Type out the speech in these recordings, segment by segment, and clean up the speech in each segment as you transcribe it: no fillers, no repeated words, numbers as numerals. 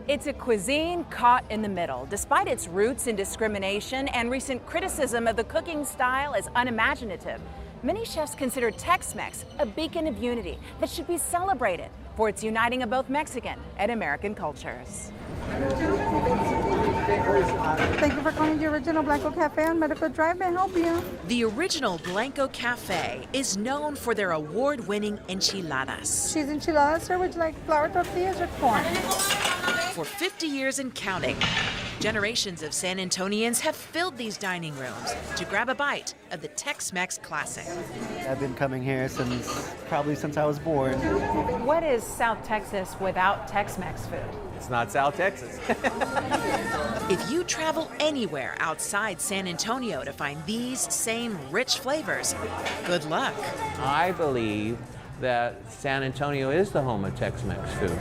It's a cuisine caught in the middle. Despite its roots in discrimination and recent criticism of the cooking style as unimaginative, many chefs consider Tex-Mex a beacon of unity that should be celebrated for its uniting of both Mexican and American cultures. Thank you for calling the Original Blanco Cafe on Medical Drive. May I help you? The Original Blanco Cafe is known for their award-winning enchiladas. Cheese enchiladas, sir. Would you like flour tortillas or corn? For 50 years and counting, generations of San Antonians have filled these dining rooms to grab a bite of the Tex-Mex classic. I've been coming here probably since I was born. What is South Texas without Tex-Mex food? It's not South Texas. If you travel anywhere outside San Antonio to find these same rich flavors, good luck. I believe that San Antonio is the home of Tex-Mex food.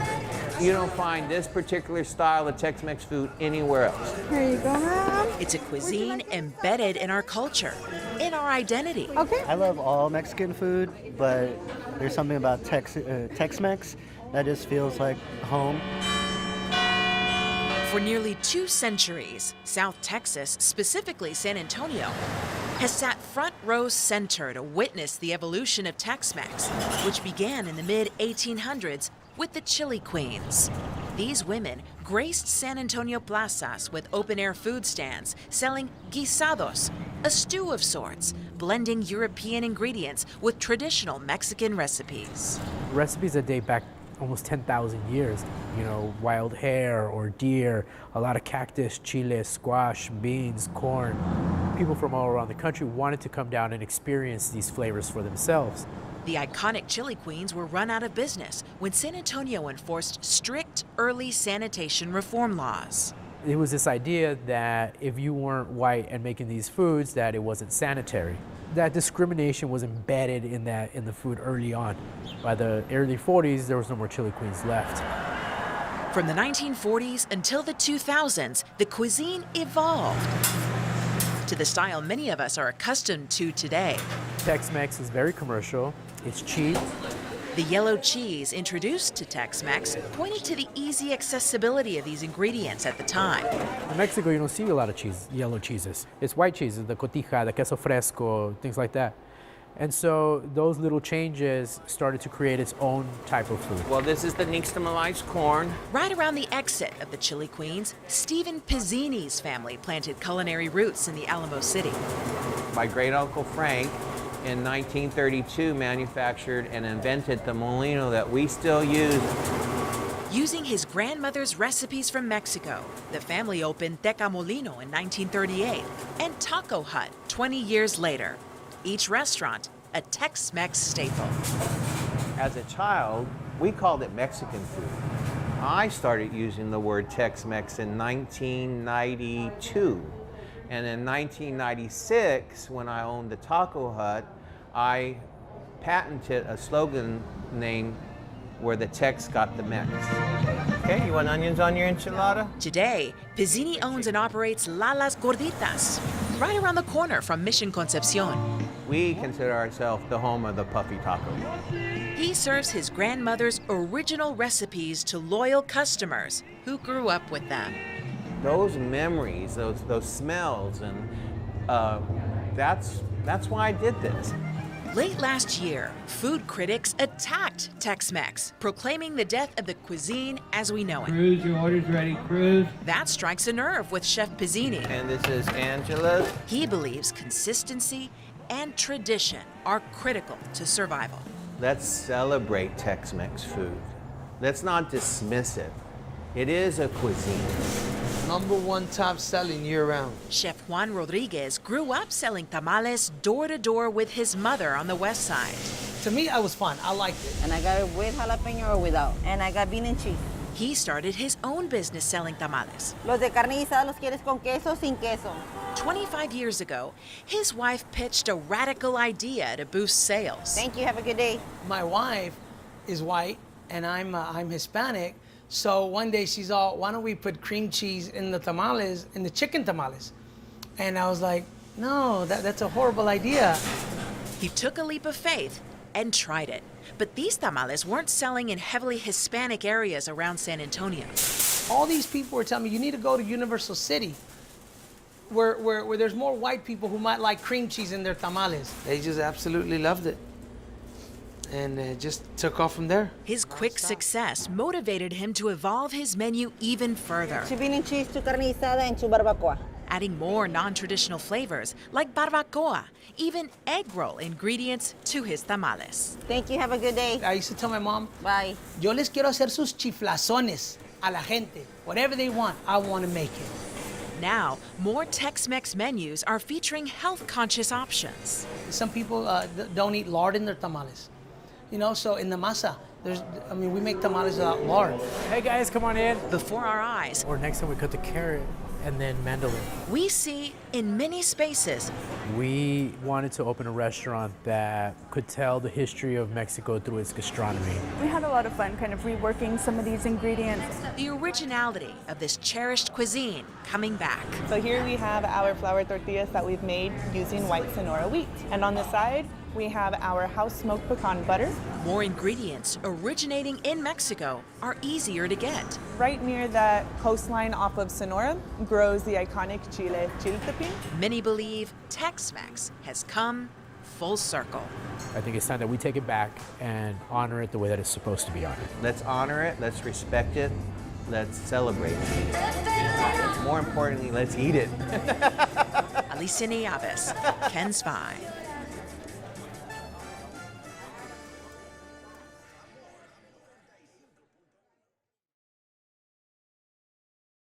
You don't find this particular style of Tex-Mex food anywhere else. Here you go, ma'am. It's a cuisine embedded in our culture, in our identity. Okay. I love all Mexican food, but there's something about Tex-Mex that just feels like home. For nearly 2 centuries, South Texas, specifically San Antonio, has sat front row center to witness the evolution of Tex-Mex, which began in the mid-1800s with the Chili Queens. These women graced San Antonio plazas with open-air food stands, selling guisados, a stew of sorts, blending European ingredients with traditional Mexican recipes. Recipes that date back almost 10,000 years. You know, wild hare or deer, a lot of cactus, chile, squash, beans, corn. People from all around the country wanted to come down and experience these flavors for themselves. The iconic Chili Queens were run out of business when San Antonio enforced strict early sanitation reform laws. It was this idea that if you weren't white and making these foods, that it wasn't sanitary. That discrimination was embedded in the food early on. By the early 40s, there was no more Chili Queens left. From the 1940s until the 2000s, the cuisine evolved to the style many of us are accustomed to today. Tex-Mex is very commercial. It's cheap. The yellow cheese introduced to Tex-Mex pointed to the easy accessibility of these ingredients at the time. In Mexico, you don't see a lot of yellow cheeses. It's white cheeses, the cotija, the queso fresco, things like that. And so those little changes started to create its own type of food. Well, this is the nixtamalized corn. Right around the exit of the Chili Queens, Stephen Pizzini's family planted culinary roots in the Alamo City. My great-uncle Frank, in 1932, manufactured and invented the molino that we still use. Using his grandmother's recipes from Mexico, the family opened Teca Molino in 1938 and Taco Hut 20 years later. Each restaurant, a Tex-Mex staple. As a child, we called it Mexican food. I started using the word Tex-Mex in 1992. And in 1996, when I owned the Taco Hut, I patented a slogan name where the Tex got the Mex. Okay, you want onions on your enchilada? Today, Pizzini owns and operates Lala's Gorditas, right around the corner from Mission Concepcion. We consider ourselves the home of the puffy taco. He serves his grandmother's original recipes to loyal customers who grew up with them. Those memories, those smells, and that's why I did this. Late last year, food critics attacked Tex-Mex, proclaiming the death of the cuisine as we know it. Cruz, your order's ready, Cruz. That strikes a nerve with Chef Pizzini. And this is Angela's. He believes consistency and tradition are critical to survival. Let's celebrate Tex-Mex food. Let's not dismiss it. It is a cuisine. #1 top selling year-round. Chef Juan Rodriguez grew up selling tamales door-to-door with his mother on the west side. To me, it was fun. I liked it. And I got it with jalapeno or without. And I got bean and cheese. He started his own business selling tamales. Los de carne guisada los quieres con queso o sin queso. 25 years ago, his wife pitched a radical idea to boost sales. Thank you. Have a good day. My wife is white, and I'm Hispanic. So one day she's all, why don't we put cream cheese in the tamales, in the chicken tamales? And I was like, no, that's a horrible idea. He took a leap of faith and tried it. But these tamales weren't selling in heavily Hispanic areas around San Antonio. All these people were telling me, you need to go to Universal City, where there's more white people who might like cream cheese in their tamales. They just absolutely loved it. And it just took off from there. His quick success motivated him to evolve his menu even further, Tu bean and cheese, tu carne guisada, and tu barbacoa. adding more non-traditional flavors like barbacoa, even egg roll ingredients to his tamales. Thank you. Have a good day. I used to tell my mom, Bye. yo les quiero hacer sus chiflazones a la gente. Whatever they want, I want to make it. Now, more Tex-Mex menus are featuring health-conscious options. Some people don't eat lard in their tamales. You know, so in the masa, we make tamales without lard. Hey guys, come on in. Before our eyes, Or next time we cut the carrot and then mandolin. we see in many spaces We wanted to open a restaurant that could tell the history of Mexico through its gastronomy. We had a lot of fun kind of reworking some of these ingredients. the originality of this cherished cuisine coming back. So here we have our flour tortillas that we've made using white Sonora wheat. And on the side, we have our house-smoked pecan butter. More ingredients originating in Mexico are easier to get. Right near the coastline off of Sonora grows the iconic chile chiltepin. Many believe Tex-Mex has come full circle. I think it's time that we take it back and honor it the way that it's supposed to be honored. Let's honor it, let's respect it, let's celebrate it. More importantly, let's eat it. Alicia Nieves, Ken's 5.